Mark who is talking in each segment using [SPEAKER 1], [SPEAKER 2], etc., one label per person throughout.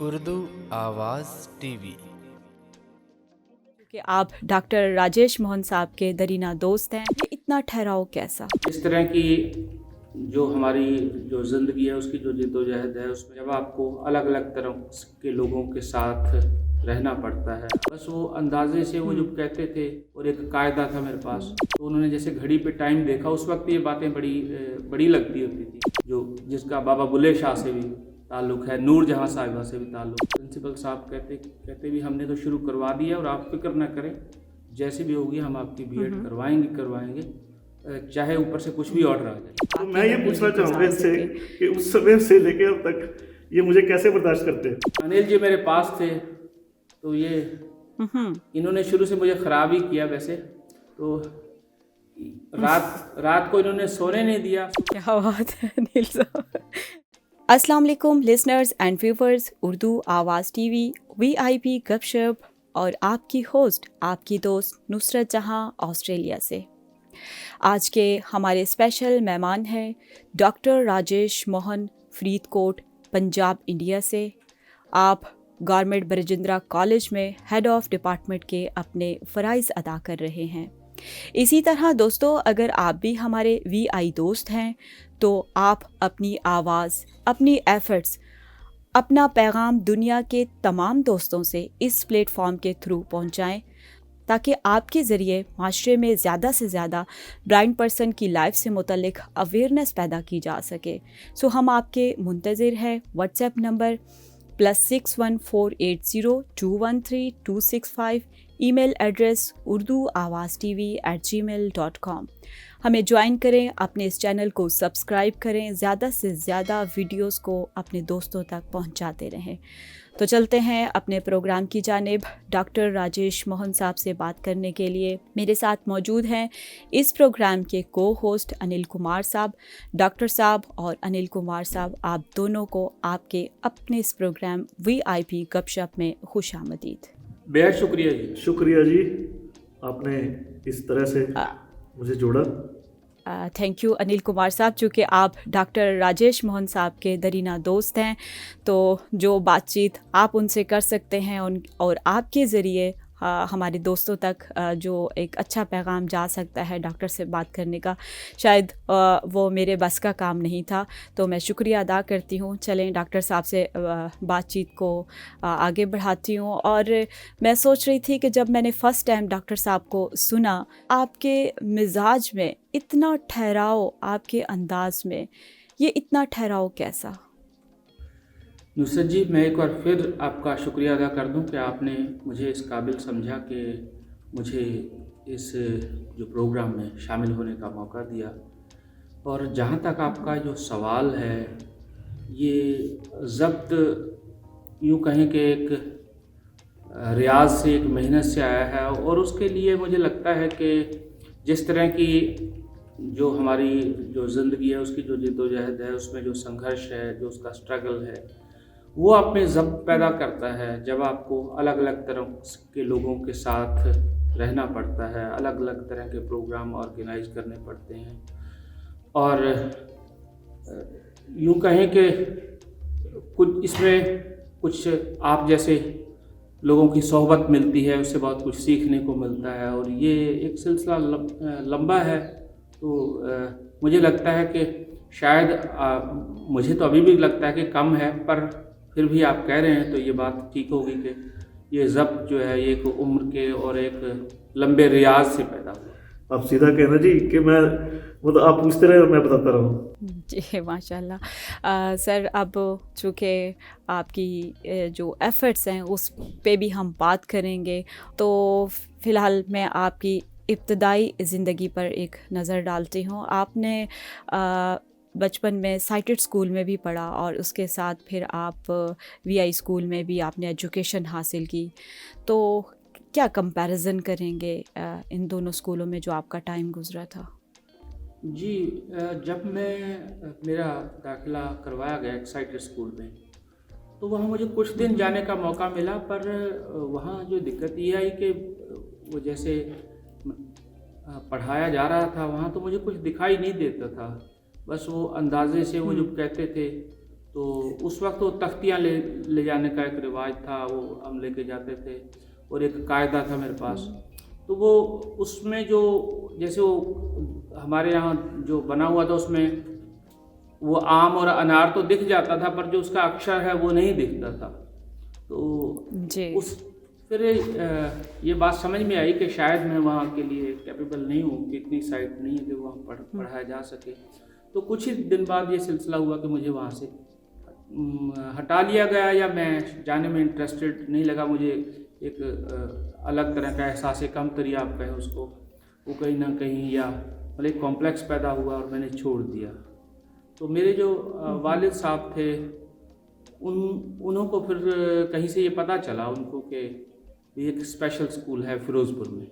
[SPEAKER 1] उर्दू आवाज़ टीवी।
[SPEAKER 2] कि आप डॉक्टर राजेश मोहन साहब के दरीना दोस्त हैं, ये इतना ठहराव कैसा?
[SPEAKER 3] इस तरह की जो हमारी जो ज़िंदगी है उसकी जो जद्दोजहद है उसमें जब आपको अलग अलग तरह के लोगों के साथ रहना पड़ता है, बस वो अंदाजे से वो जो कहते थे और एक कायदा था मेरे पास, तो उन्होंने जैसे घड़ी पे टाइम देखा उस वक्त ये बातें बड़ी लगती होती थी। जो जिसका बाबा बुल्ले शाह से भी ताल्लुक़ है, नूर जहाँ साहिबा से भी ताल्लुक़। प्रिंसिपल साहब कहते भी हमने तो शुरू करवा दिया और आप फिक्र ना करें, जैसे भी होगी हम आपकी बीएड करवाएंगे, चाहे ऊपर से कुछ भी ऑर्डर आ जाए।
[SPEAKER 4] तो मैं ये पूछना चाहूँगा इससे कि उस समय से लेकर अब तक ये मुझे कैसे बर्दाश्त करते हैं?
[SPEAKER 3] अनिल जी मेरे पास थे तो ये इन्होंने शुरू से मुझे ख़राब ही किया। वैसे तो रात को इन्होंने सोने नहीं दिया।
[SPEAKER 2] क्या बात है अनिल साहब। अस्सलाम वालेकुम लिसनर्स एंड व्यूवर्स, उर्दू आवाज़ टीवी वीआईपी गपशप और आपकी होस्ट आपकी दोस्त नुसरत जहां ऑस्ट्रेलिया से। आज के हमारे स्पेशल मेहमान हैं डॉक्टर राजेश मोहन, फरीदकोट, पंजाब, इंडिया से। आप गवर्नमेंट बरजिंद्रा कॉलेज में हेड ऑफ डिपार्टमेंट के अपने फ़राइज़ अदा कर रहे हैं। इसी तरह दोस्तों, अगर आप भी हमारे वीआई दोस्त हैं तो आप अपनी आवाज़, अपनी एफ़र्ट्स, अपना पैगाम दुनिया के तमाम दोस्तों से इस प्लेटफॉर्म के थ्रू पहुंचाएं, ताकि आपके ज़रिए माशरे में ज़्यादा से ज़्यादा ब्लाइंड पर्सन की लाइफ से मुतल्लिक अवेयरनेस पैदा की जा सके। सो हम आपके मुंतज़िर हैं। WhatsApp number +61480213 email address urduawaztv@gmail.com। हमें ज्वाइन करें, अपने इस चैनल को सब्सक्राइब करें, ज़्यादा से ज़्यादा वीडियोस को अपने दोस्तों तक पहुंचाते रहें। तो चलते हैं अपने प्रोग्राम की जानिब। डॉक्टर राजेश मोहन साहब से बात करने के लिए मेरे साथ मौजूद हैं इस प्रोग्राम के को होस्ट अनिल कुमार साहब। डॉक्टर साहब और अनिल कुमार साहब, आप दोनों को आपके अपने इस प्रोग्राम वीआईपी गपशप में खुश आमदीद।
[SPEAKER 3] बेहद शुक्रिया जी।
[SPEAKER 4] शुक्रिया जी, आपने इस तरह से मुझे जोड़ा।
[SPEAKER 2] थैंक यू अनिल कुमार साहब, चूँकि आप डॉक्टर राजेश मोहन साहब के दरीना दोस्त हैं, तो जो बातचीत आप उनसे कर सकते हैं और आपके ज़रिए हमारे दोस्तों तक जो एक अच्छा पैगाम जा सकता है डॉक्टर से बात करने का, शायद वो मेरे बस का काम नहीं था। तो मैं शुक्रिया अदा करती हूँ। चलें डॉक्टर साहब से बातचीत को आगे बढ़ाती हूँ। और मैं सोच रही थी कि जब मैंने फ़र्स्ट टाइम डॉक्टर साहब को सुना, आपके मिजाज में इतना ठहराव, आपके अंदाज में ये इतना ठहराव कैसा?
[SPEAKER 3] नुसरत जी, मैं एक बार फिर आपका शुक्रिया अदा कर दूं कि आपने मुझे इस काबिल समझा कि मुझे इस जो प्रोग्राम में शामिल होने का मौका दिया। और जहां तक आपका जो सवाल है, ये ज़ब्त यूँ कहें कि एक रियाज से, एक मेहनत से आया है। और उसके लिए मुझे लगता है कि जिस तरह की जो हमारी जो ज़िंदगी है उसकी जो जद्दोजहद है, उसमें जो संघर्ष है, जो उसका स्ट्रगल है, वो आप में ज़ब्त पैदा करता है जब आपको अलग अलग तरह के लोगों के साथ रहना पड़ता है, अलग अलग तरह के प्रोग्राम ऑर्गेनाइज करने पड़ते हैं। और यूँ कहें कि कुछ आप जैसे लोगों की सोहबत मिलती है, उससे बहुत कुछ सीखने को मिलता है। और ये एक सिलसिला लंबा है। तो मुझे लगता है कि शायद मुझे तो अभी भी लगता है कि कम है, पर फिर भी आप कह रहे हैं तो ये बात ठीक होगी कि ये ज़ब्त जो है ये एक उम्र के और एक लंबे रियाज से पैदा हुआ।
[SPEAKER 4] आप सीधा कहना जी कि मैं मतलब आप पूछते रहे और मैं बताता रहूँ।
[SPEAKER 2] जी माशाल्लाह। सर, अब चूँकि आपकी जो एफ़र्ट्स हैं उस पे भी हम बात करेंगे, तो फ़िलहाल मैं आपकी इब्तदाई ज़िंदगी पर एक नज़र डालती हूँ। आपने बचपन में साइटेड स्कूल में भी पढ़ा और उसके साथ फिर आप वीआई स्कूल में भी आपने एजुकेशन हासिल की। तो क्या कंपैरिजन करेंगे इन दोनों स्कूलों में जो आपका टाइम गुजरा था?
[SPEAKER 3] जी, जब मेरा दाखिला करवाया गया एक्साइटेड स्कूल में, तो वहाँ मुझे कुछ दिन जाने का मौका मिला। पर वहाँ जो दिक्कत ये आई कि वो जैसे पढ़ाया जा रहा था वहाँ, तो मुझे कुछ दिखाई नहीं देता था। बस वो अंदाजे से वो जो कहते थे तो उस वक्त वो तख्तियाँ ले जाने का एक रिवाज था, वो हम लेके जाते थे और एक कायदा था मेरे पास। तो वो उसमें जो जैसे वो हमारे यहाँ जो बना हुआ था उसमें वो आम और अनार तो दिख जाता था, पर जो उसका अक्षर है वो नहीं दिखता था। तो
[SPEAKER 2] जी।
[SPEAKER 3] उस फिर ये बात समझ में आई कि शायद मैं वहाँ के लिए कैपेबल नहीं हूँ, कि इतनी साइट नहीं है कि वहाँ पढ़ाया जा सके। तो कुछ ही दिन बाद ये सिलसिला हुआ कि मुझे वहाँ से हटा लिया गया, या मैं जाने में इंटरेस्टेड नहीं लगा। मुझे एक अलग तरह का एहसास कमतरी आप कहें उसको, वो कहीं ना कहीं या मतलब एक कॉम्प्लेक्स पैदा हुआ और मैंने छोड़ दिया। तो मेरे जो वालिद साहब थे उन्हों को फिर कहीं से ये पता चला उनको कि एक स्पेशल स्कूल है फ़िरोज़पुर में।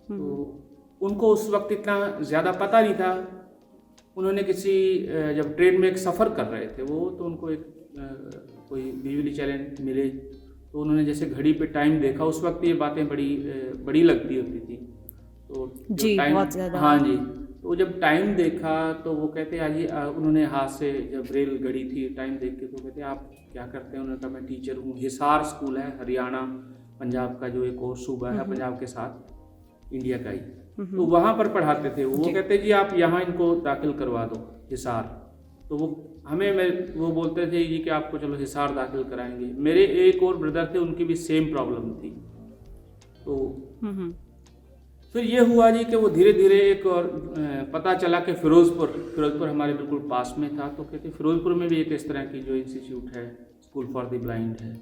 [SPEAKER 3] तो उनको उस वक्त इतना ज़्यादा पता नहीं था। उन्होंने किसी जब ट्रेन में एक सफ़र कर रहे थे वो, तो उनको एक कोई बिजली चैलेंज मिले, तो उन्होंने जैसे घड़ी पे टाइम देखा। उस वक्त ये बातें बड़ी लगती होती थी। तो
[SPEAKER 2] जी,
[SPEAKER 3] टाइम,
[SPEAKER 2] बहुत ज़्यादा।
[SPEAKER 3] हाँ जी, तो जब टाइम देखा तो वो कहते आज उन्होंने हाथ से जब रेल घड़ी थी टाइम देख के, तो कहते आप क्या करते हैं? उन्होंने कहा मैं टीचर हूँ। हिसार स्कूल है, हरियाणा पंजाब का जो एक और सूबा है, पंजाब के साथ इंडिया का ही, तो वहाँ पर पढ़ाते थे वो। कहते जी आप यहाँ इनको दाखिल करवा दो हिसार। तो वो वो बोलते थे जी कि आपको चलो हिसार दाखिल कराएंगे। मेरे एक और ब्रदर थे, उनकी भी सेम प्रॉब्लम थी। तो फिर ये हुआ जी कि वो धीरे धीरे एक और पता चला कि फ़िरोज़पुर हमारे बिल्कुल पास में था। तो कहते फ़िरोज़पुर में भी एक इस तरह की जो इंस्टीट्यूट है, स्कूल फॉर द ब्लाइंड है।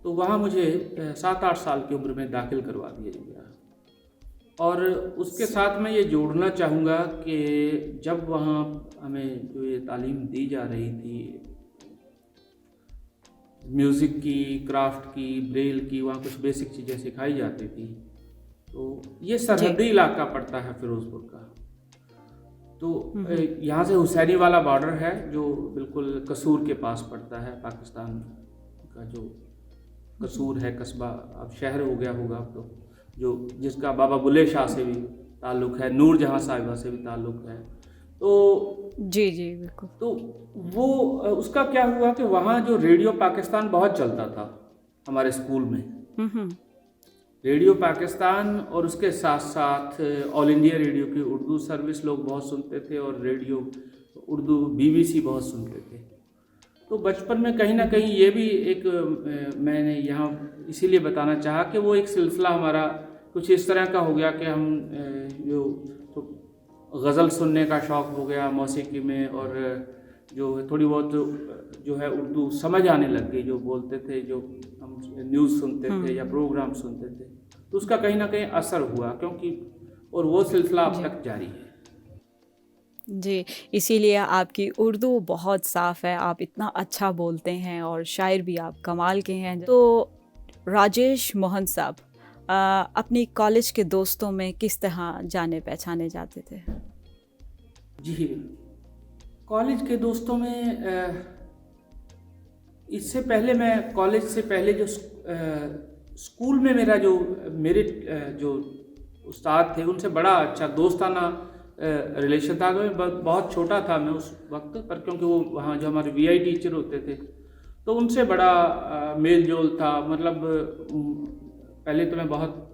[SPEAKER 3] तो वहाँ मुझे 7-8 साल की उम्र में दाखिल करवा दिया गया। और उसके साथ मैं ये जोड़ना चाहूँगा कि जब वहाँ हमें जो ये तालीम दी जा रही थी म्यूज़िक की, क्राफ्ट की, ब्रेल की, वहाँ कुछ बेसिक चीज़ें सिखाई जाती थी। तो ये सरहदी इलाका पड़ता है फ़िरोज़पुर का। तो यहाँ से हुसैनी वाला बॉर्डर है जो बिल्कुल कसूर के पास पड़ता है, पाकिस्तान का जो कसूर है कस्बा, अब शहर हो गया होगा अब तो, जो जिसका बाबा बुल्ले शाह से भी ताल्लुक़ है, नूर जहाँ साहिबा से भी ताल्लुक़ है। तो
[SPEAKER 2] जी जी बिल्कुल।
[SPEAKER 3] तो वो उसका क्या हुआ कि वहाँ जो रेडियो पाकिस्तान बहुत चलता था हमारे स्कूल में, रेडियो पाकिस्तान, और उसके साथ साथ ऑल इंडिया रेडियो की उर्दू सर्विस लोग बहुत सुनते थे, और रेडियो उर्दू BBC बहुत सुनते थे। तो बचपन में कहीं ना कहीं ये भी एक मैंने यहाँ इसीलिए बताना चाहा कि वो एक सिलसिला हमारा कुछ इस तरह का हो गया कि हम जो गज़ल सुनने का शौक़ हो गया मौसीकी में, और जो थोड़ी बहुत जो है उर्दू समझ आने लग गई, जो बोलते थे, जो हम न्यूज़ सुनते थे या प्रोग्राम सुनते थे, तो उसका कहीं ना कहीं असर हुआ, क्योंकि और वो सिलसिला अब तक जारी है।
[SPEAKER 2] जी, इसीलिए आपकी उर्दू बहुत साफ़ है, आप इतना अच्छा बोलते हैं और शायर भी आप कमाल के हैं। तो राजेश मोहन साहब, अपनी कॉलेज के दोस्तों में किस तरह जाने पहचाने जाते थे?
[SPEAKER 3] जी, कॉलेज के दोस्तों में इससे पहले मैं कॉलेज से पहले जो स्कूल में मेरे जो उस्ताद थे उनसे बड़ा अच्छा दोस्ताना रिलेशन था। मैं बहुत छोटा था मैं उस वक्त पर, क्योंकि वो वहाँ जो हमारे VI टीचर होते थे तो उनसे बड़ा मेल जोल था। मतलब पहले तो मैं बहुत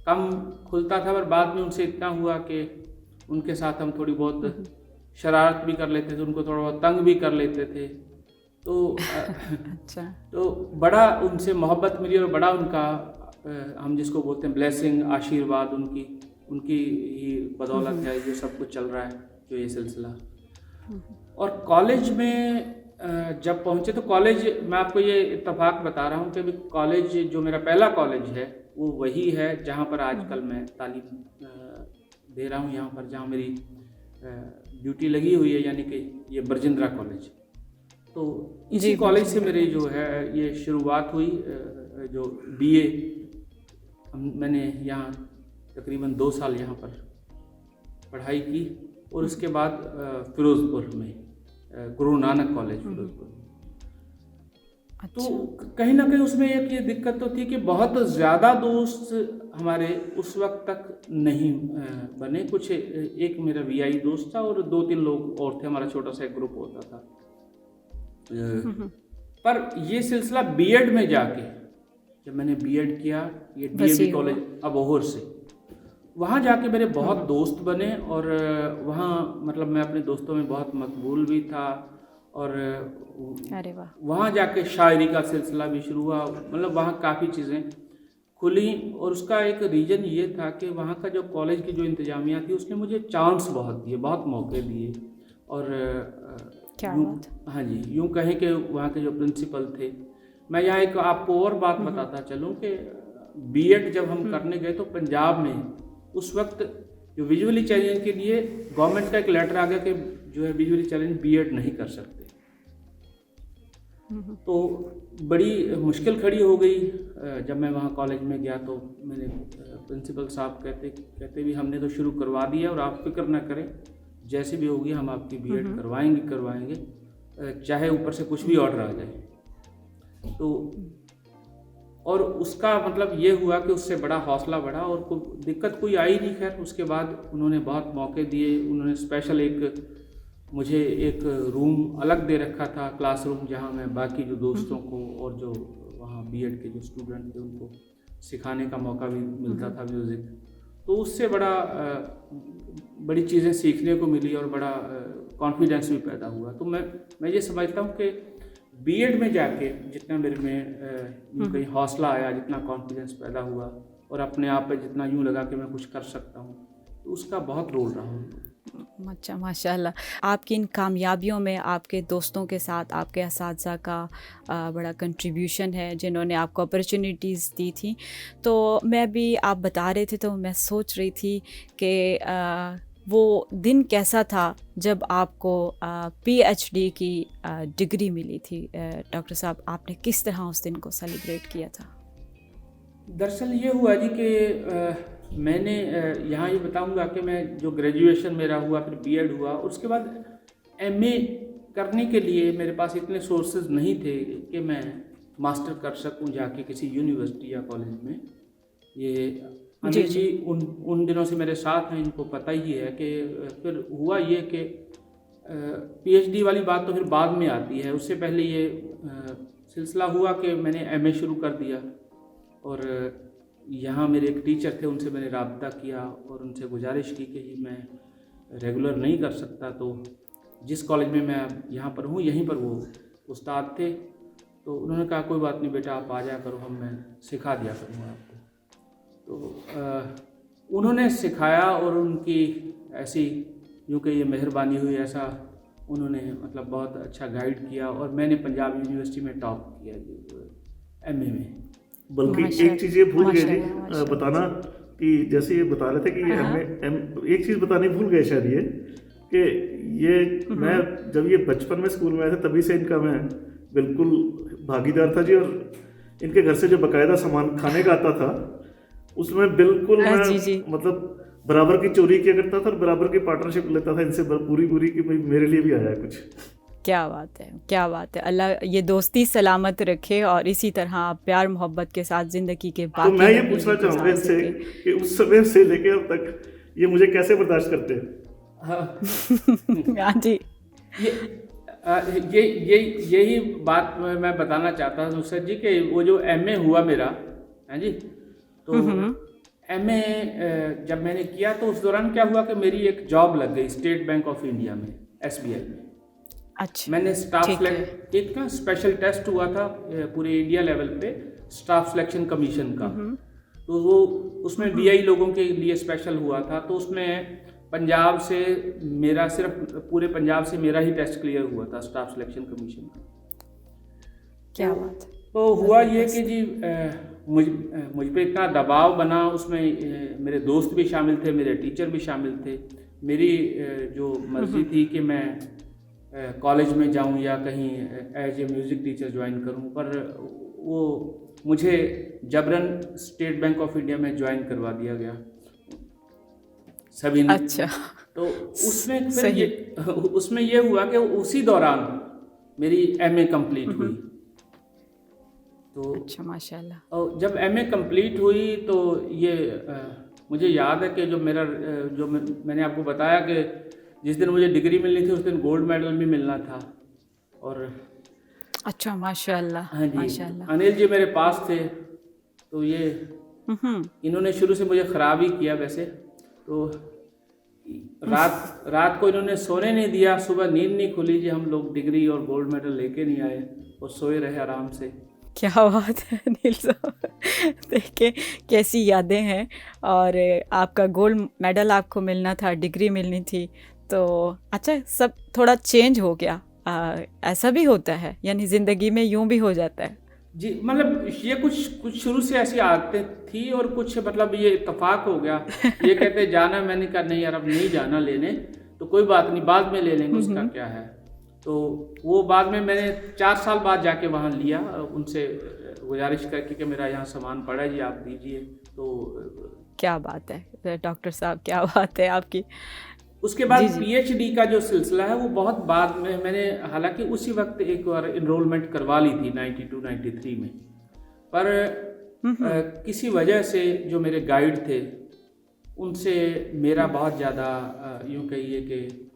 [SPEAKER 3] कम खुलता था, पर बाद में उनसे इतना हुआ कि उनके साथ हम थोड़ी बहुत शरारत भी कर लेते थे, उनको थोड़ा बहुत तंग भी कर लेते थे। तो
[SPEAKER 2] अच्छा।
[SPEAKER 3] तो बड़ा उनसे मोहब्बत मिली, और बड़ा उनका हम जिसको बोलते हैं ब्लेसिंग, आशीर्वाद, उनकी ही बदौलत है ये सब कुछ चल रहा है, जो ये सिलसिला। और कॉलेज में जब पहुँचे तो कॉलेज, मैं आपको ये इत्तफाक बता रहा हूँ कि कॉलेज जो मेरा पहला कॉलेज है वो वही है जहाँ पर आजकल मैं तालीम दे रहा हूँ, यहाँ पर जहाँ मेरी ड्यूटी लगी हुई है, यानी कि ये बरजिंदरा कॉलेज। तो इसी कॉलेज से मेरी जो है ये शुरुआत हुई। जो BA मैंने यहाँ तकरीबन 2 साल यहाँ पर पढ़ाई की, और उसके बाद फ़िरोज़पुर में गुरु नानक कॉलेज फ़िरोज़पुर में। तो कहीं ना कहीं उसमें एक ये दिक्कत तो थी कि बहुत ज़्यादा दोस्त हमारे उस वक्त तक नहीं बने। कुछ एक मेरा वीआई दोस्त था और 2-3 लोग और थे, हमारा छोटा सा एक ग्रुप होता था। पर ये सिलसिला बीएड में जाके, जब मैंने बीएड किया, ये डीएवी कॉलेज अबोहर से, वहाँ जाके मेरे बहुत दोस्त बने और वहाँ मतलब मैं अपने दोस्तों में बहुत मकबूल भी था। और
[SPEAKER 2] अरे वाह,
[SPEAKER 3] वहाँ जाके शायरी का सिलसिला भी शुरू हुआ। मतलब वहाँ काफ़ी चीज़ें खुली और उसका एक रीज़न ये था कि वहाँ का जो कॉलेज की जो इंतज़ामिया थी उसने मुझे चांस बहुत दिए, बहुत मौके दिए। और
[SPEAKER 2] क्या
[SPEAKER 3] यूँ,
[SPEAKER 2] बात।
[SPEAKER 3] हाँ जी, यूँ कहें कि वहाँ के जो प्रिंसिपल थे, मैं यहाँ एक आपको और बात बताता चलूँ कि बीएड जब हम करने गए तो पंजाब में उस वक्त जो विजुअली चैलेंज के लिए गवर्नमेंट का एक लेटर आ गया कि जो है विजुअली चैलेंज बीएड नहीं कर सकते। तो बड़ी मुश्किल खड़ी हो गई। जब मैं वहाँ कॉलेज में गया तो मेरे प्रिंसिपल साहब कहते भी हमने तो शुरू करवा दिया और आप फिक्र ना करें, जैसे भी होगी हम आपकी बीएड करवाएंगे, चाहे ऊपर से कुछ भी ऑर्डर आ जाए। तो और उसका मतलब ये हुआ कि उससे बड़ा हौसला बढ़ा और दिक्कत कोई आई नहीं। खैर उसके बाद उन्होंने बहुत मौके दिए। उन्होंने स्पेशल मुझे एक रूम अलग दे रखा था, क्लासरूम, जहाँ मैं बाकी जो दोस्तों को और जो वहाँ बीएड के जो स्टूडेंट थे उनको सिखाने का मौका भी मिलता था म्यूज़िक। तो उससे बड़ी चीज़ें सीखने को मिली और बड़ा कॉन्फिडेंस भी पैदा हुआ। तो मैं ये समझता हूँ कि बीएड में जाके जितना मेरे में कहीं हौसला आया, जितना कॉन्फिडेंस पैदा हुआ और अपने आप पे जितना यूँ लगा कि मैं कुछ कर सकता हूँ, तो उसका बहुत रोल रहा।
[SPEAKER 2] अच्छा, माशाल्लाह। आपकी इन कामयाबियों में आपके दोस्तों के साथ आपके असातिज़ा का बड़ा कंट्रीब्यूशन है जिन्होंने आपको अपॉर्चुनिटीज़ दी थी। तो मैं भी, आप बता रहे थे तो मैं सोच रही थी कि वो दिन कैसा था जब आपको पीएचडी की डिग्री मिली थी। डॉक्टर साहब, आपने किस तरह उस दिन को सेलिब्रेट किया था?
[SPEAKER 3] दरअसल ये हुआ जी कि मैंने यहाँ ये बताऊंगा कि मैं जो ग्रेजुएशन मेरा हुआ, फिर बीएड हुआ, उसके बाद एमए करने के लिए मेरे पास इतने सोर्सेज नहीं थे कि मैं मास्टर कर सकूं जाके किसी यूनिवर्सिटी या कॉलेज में। ये अनिल जी उन दिनों से मेरे साथ हैं, इनको पता ही है कि फिर हुआ ये कि पीएचडी वाली बात तो फिर बाद में आती है। उससे पहले ये सिलसिला हुआ कि मैंने एमए शुरू कर दिया और यहाँ मेरे एक टीचर थे, उनसे मैंने रब्ता किया और उनसे गुजारिश की कि मैं रेगुलर नहीं कर सकता, तो जिस कॉलेज में मैं यहाँ पर हूँ यहीं पर वो उस्ताद थे, तो उन्होंने कहा कोई बात नहीं बेटा, आप आ जाया करो, मैं सिखा दिया करूँगा आपको। तो उन्होंने सिखाया और उनकी ऐसी यूँ कि ये मेहरबानी हुई, ऐसा उन्होंने मतलब बहुत अच्छा गाइड किया और मैंने पंजाब यूनिवर्सिटी में टॉप किया जी एमए में।
[SPEAKER 4] बल्कि एक चीज़ ये भूल गए जी बताना कि जैसे ये बता रहे थे कि ये एक चीज़ बतानी भूल गए शायद कि ये मैं जब ये बचपन में स्कूल में आए थे तभी से इनका मैं बिल्कुल भागीदार था जी। और इनके घर से जो बाकायदा सामान खाने का आता था उसमें बिल्कुल मैं मतलब बराबर की चोरी किया करता था और बराबर की पार्टनरशिप लेता था इनसे पूरी कि भाई मेरे लिए भी आया कुछ।
[SPEAKER 2] क्या बात है, क्या बात है। अल्लाह ये दोस्ती सलामत रखे और इसी तरह आप प्यार मोहब्बत के साथ ज़िंदगी के बाकी।
[SPEAKER 4] तो मैं ये पूछना चाहूँगा इनसे कि उस समय से लेके अब तक ये मुझे कैसे बर्दाश्त करते हैं?
[SPEAKER 2] हाँ जी,
[SPEAKER 3] यही बात मैं बताना चाहता हूँ नुसरत जी कि वो जो एमए हुआ मेरा, हाँ जी, तो एमए जब मैंने किया तो उस दौरान क्या हुआ कि मेरी एक जॉब लग गई स्टेट बैंक ऑफ इंडिया में, एसबीआई में।
[SPEAKER 2] अच्छा,
[SPEAKER 3] मैंने स्टाफ सिलेक्ट, एक ना स्पेशल टेस्ट हुआ था पूरे इंडिया लेवल पे स्टाफ सिलेक्शन कमीशन का, तो वो उसमें बीआई लोगों के लिए स्पेशल हुआ था। तो उसमें पंजाब से मेरा सिर्फ पूरे पंजाब से मेरा ही टेस्ट क्लियर हुआ था स्टाफ सिलेक्शन कमीशन का।
[SPEAKER 2] क्या बात।
[SPEAKER 3] तो हुआ ये कि जी मुझ पे इतना दबाव बना, उसमें मेरे दोस्त भी शामिल थे, मेरे टीचर भी शामिल थे। मेरी जो मर्जी थी कि मैं कॉलेज में जाऊं या कहीं as a music teacher join करूं, पर वो मुझे जबरन स्टेट बैंक ऑफ इंडिया में ज्वाइन करवा दिया गया सभी ने।
[SPEAKER 2] अच्छा,
[SPEAKER 3] तो उसमें फिर उसमें ये हुआ कि उसी दौरान मेरी एमए कंप्लीट हुई तो
[SPEAKER 2] अच्छा, माशाल्लाह।
[SPEAKER 3] और जब एमए कंप्लीट हुई तो ये मुझे याद है कि जो मेरा मैंने आपको बताया कि जिस दिन मुझे डिग्री मिलनी थी उस दिन गोल्ड मेडल भी मिलना था। और
[SPEAKER 2] अच्छा, माशाल्लाह,
[SPEAKER 3] हाँ जी,
[SPEAKER 2] माशाल्लाह।
[SPEAKER 3] अनिल जी मेरे पास थे, तो ये
[SPEAKER 2] हम्म।
[SPEAKER 3] इन्होंने शुरू से मुझे ख़राब ही किया वैसे। तो रात को इन्होंने सोने नहीं दिया, सुबह नींद नहीं खुली जी हम लोग डिग्री और गोल्ड मेडल लेके नहीं आए, और सोए रहे आराम से।
[SPEAKER 2] क्या बात है अनिल साहब। देखिए कैसी यादें हैं। और आपका गोल्ड मेडल आपको मिलना था, डिग्री मिलनी थी, तो अच्छा सब थोड़ा चेंज हो गया। ऐसा भी होता है, यानी ज़िंदगी में यूं भी हो जाता है।
[SPEAKER 3] जी, मतलब ये कुछ शुरू से ऐसी आदतें थी, और कुछ मतलब ये इत्तेफाक हो गया। ये कहते जाना, मैंने कहा नहीं यार अब नहीं जाना लेने, तो कोई बात नहीं बाद में ले लेंगे, उसका क्या है। तो वो बाद में मैंने 4 साल बाद जाके वहाँ लिया, उनसे गुजारिश करके कि मेरा यहाँ सामान पड़ा है जी आप दीजिए। तो
[SPEAKER 2] क्या बात है डॉक्टर साहब, क्या बात है आपकी।
[SPEAKER 3] उसके बाद पीएचडी का जो सिलसिला है वो बहुत बाद में मैंने, हालांकि उसी वक्त एक बार इनरोलमेंट करवा ली थी 92-93 में, पर किसी वजह से जो मेरे गाइड थे उनसे मेरा बहुत ज़्यादा यूँ कहिए कि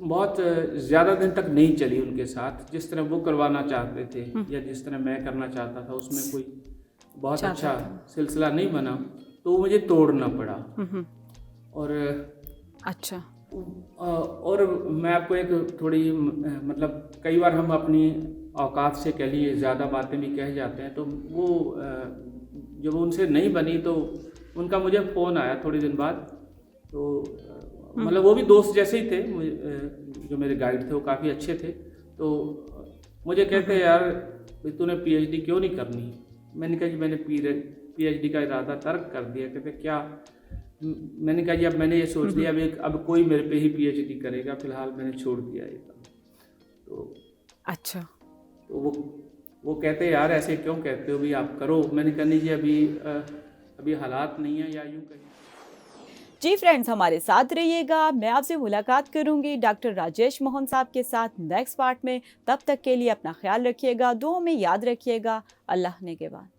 [SPEAKER 3] बहुत ज़्यादा दिन तक नहीं चली उनके साथ। जिस तरह वो करवाना चाहते थे या जिस तरह मैं करना चाहता था उसमें कोई बहुत अच्छा सिलसिला नहीं बना, तो मुझे तोड़ना पड़ा। और
[SPEAKER 2] अच्छा,
[SPEAKER 3] और मैं आपको एक थोड़ी मतलब कई बार हम अपनी औकात से कह लिए ज़्यादा बातें भी कह जाते हैं, तो वो जब उनसे नहीं बनी तो उनका मुझे फ़ोन आया थोड़ी दिन बाद। तो मतलब वो भी दोस्त जैसे ही थे, जो मेरे गाइड थे वो काफ़ी अच्छे थे। तो मुझे कहते यार तूने पीएचडी क्यों नहीं करनी। मैंने कहा जी मैंने पीएचडी का इरादा तर्क कर दिया। कहते क्या। मैंने कहा जी अब मैंने ये सोच लिया अब कोई मेरे पे ही पीएचडी करेगा, फिलहाल मैंने छोड़ दिया ये काम। तो
[SPEAKER 2] अच्छा,
[SPEAKER 3] तो वो कहते यार ऐसे क्यों कहते हो भी आप करो। मैंने कहा नहीं जी अभी हालात नहीं है, या यूँ कहीं।
[SPEAKER 2] जी फ्रेंड्स, हमारे साथ रहिएगा। मैं आपसे मुलाकात करूंगी डॉक्टर राजेश मोहन साहब के साथ नेक्स्ट पार्ट में। तब तक के लिए अपना ख्याल रखिएगा, दुआओं में याद रखिएगा। अल्लाह ने के बाद।